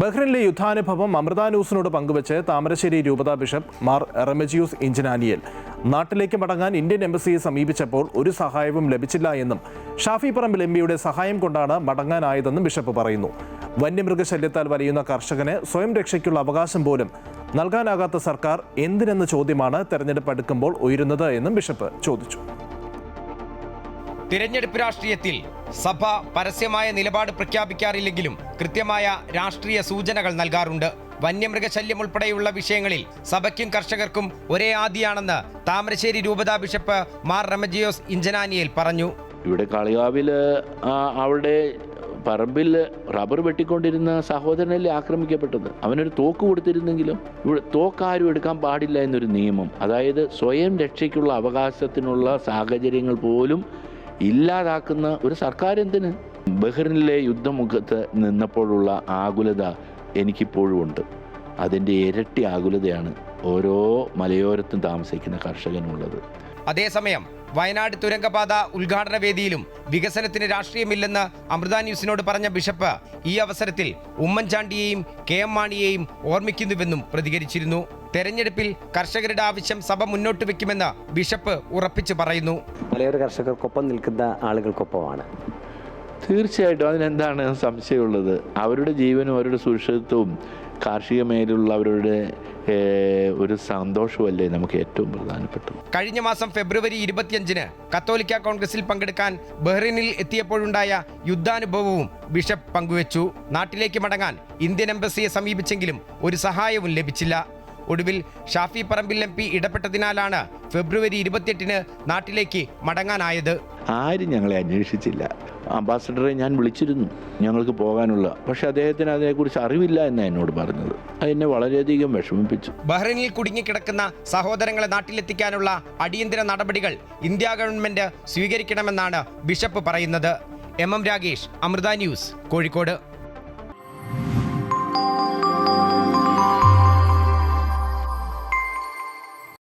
ബഹ്റിനിലെ യുദ്ധാനുഭവം അമൃത ന്യൂസിനോട് പങ്കുവച്ച് താമരശ്ശേരി രൂപതാ ബിഷപ്പ് മാർ റെമജിയൂസ് ഇഞ്ചനാനിയൽ നാട്ടിലേക്ക് മടങ്ങാൻ ഇന്ത്യൻ എംബസിയെ സമീപിച്ചപ്പോൾ ഒരു സഹായവും ലഭിച്ചില്ല എന്നും ഷാഫി പറമ്പിൽ എംപിയുടെ സഹായം കൊണ്ടാണ് മടങ്ങാനായതെന്നും ബിഷപ്പ് പറയുന്നു. വന്യമൃഗശല്യത്താൽ വലയുന്ന കർഷകന് സ്വയം രക്ഷയ്ക്കുള്ള അവകാശം പോലും നൽകാനാകാത്ത സർക്കാർ എന്തിനെന്ന ചോദ്യമാണ് തെരഞ്ഞെടുപ്പ് അടുക്കുമ്പോൾ ഉയരുന്നത് എന്നും ബിഷപ്പ് ചോദിച്ചു. തിരഞ്ഞെടുപ്പ് രാഷ്ട്രീയത്തിൽ സഭ പരസ്യമായ നിലപാട് പ്രഖ്യാപിക്കാറില്ലെങ്കിലും കൃത്യമായ രാഷ്ട്രീയ സൂചനകൾ നൽകാറുണ്ട്. വന്യമൃഗശല്യം ഉൾപ്പെടെയുള്ള വിഷയങ്ങളിൽ സഭയ്ക്കും കർഷകർക്കും ഒരേ ആദിയാണെന്ന് താമരശ്ശേരി രൂപതാ ബിഷപ്പ് മാർ റെമജിയോസ് ഇഞ്ചനാനിയൽ പറഞ്ഞു. ഇവിടെ കാളികാവിൽ അവിടെ പറമ്പിൽ റബ്ബർ വെട്ടിക്കൊണ്ടിരുന്ന സഹോദരനല്ലേ ആക്രമിക്കപ്പെട്ടത്. അവനൊരു തോക്ക് കൊടുത്തിരുന്നെങ്കിലും ഇവിടെ തോക്കാരും എടുക്കാൻ പാടില്ല എന്നൊരു നിയമം, അതായത് സ്വയം രക്ഷയ്ക്കുള്ള അവകാശത്തിനുള്ള സാഹചര്യങ്ങൾ പോലും ഇല്ലാതാക്കുന്ന ഒരു സർക്കാർ എന്തിന്? ബഹ്റിനിലെ യുദ്ധമുഖത്ത് നിന്നപ്പോഴുള്ള ആകുലത എനിക്കിപ്പോഴും ഉണ്ട്. അതിൻ്റെ ഇരട്ടി ആകുലതയാണ് ഓരോ മലയോരത്തും താമസിക്കുന്ന കർഷകനുള്ളത്. അതേസമയം വയനാട് തുരങ്കപാത ഉദ്ഘാടന വേദിയിലും വികസനത്തിന് രാഷ്ട്രീയമില്ലെന്ന് അമൃത ന്യൂസിനോട് പറഞ്ഞ ബിഷപ്പ് ഈ അവസരത്തിൽ ഉമ്മൻചാണ്ടിയെയും KM മാണിയെയും ഓർമ്മിക്കുന്നുവെന്നും പ്രതികരിച്ചിരുന്നു. തെരഞ്ഞെടുപ്പിൽ കർഷകരുടെ ആവശ്യം സഭ മുന്നോട്ട് വെക്കുമെന്ന് ബിഷപ്പ് ഉറപ്പിച്ചു പറയുന്നു. മലയോര കർഷകർക്കൊപ്പം നിൽക്കുന്ന ആളുകൾക്കൊപ്പമാണ്. തീർച്ചയായിട്ടും അതിനെന്താണ് സംശയമുള്ളത്? അവരുടെ ജീവനും അവരുടെ സുരക്ഷിതത്വവും കാർഷിക മേഖലയിലുള്ളവരുടെ ഒരു സന്തോഷമല്ലേ നമുക്ക് ഏറ്റവും പ്രധാനപ്പെട്ടത്. കഴിഞ്ഞ മാസം ഫെബ്രുവരി 25-ന് കത്തോലിക്ക കോൺഗ്രസിൽ പങ്കെടുക്കാൻ ബഹ്റിനിൽ എത്തിയപ്പോഴുണ്ടായ യുദ്ധാനുഭവവും ബിഷപ്പ് പങ്കുവച്ചു. നാട്ടിലേക്ക് മടങ്ങാൻ ഇന്ത്യൻ എംബസിയെ സമീപിച്ചെങ്കിലും ഒരു സഹായവും ലഭിച്ചില്ല. ഒടുവിൽ ഷാഫി പറമ്പിൽ MP ഇടപെട്ടതിനാലാണ് ഫെബ്രുവരി 28-ന് നാട്ടിലേക്ക് മടങ്ങാനായത്. ആരും ഞങ്ങളെ അന്വേഷിച്ചില്ല. അംബാസഡറെ ഞാൻ വിളിച്ചിരുന്നു ഞങ്ങൾക്ക് പോകാനുള്ള, പക്ഷെ അദ്ദേഹത്തിന് അതിനെക്കുറിച്ച് അറിവില്ല എന്നാണ് എന്നോട് പറഞ്ഞത്. അതെന്നെ വളരെയധികം വിഷമിപ്പിച്ചു. ബഹ്റിനിൽ കുടുങ്ങിക്കിടക്കുന്ന സഹോദരങ്ങളെ നാട്ടിലെത്തിക്കാനുള്ള അടിയന്തര നടപടികൾ ഇന്ത്യ ഗവൺമെന്റ് സ്വീകരിക്കണമെന്നാണ് ബിഷപ്പ് പറയുന്നത്. MM Ragesh, Amrita news, Kozhikode.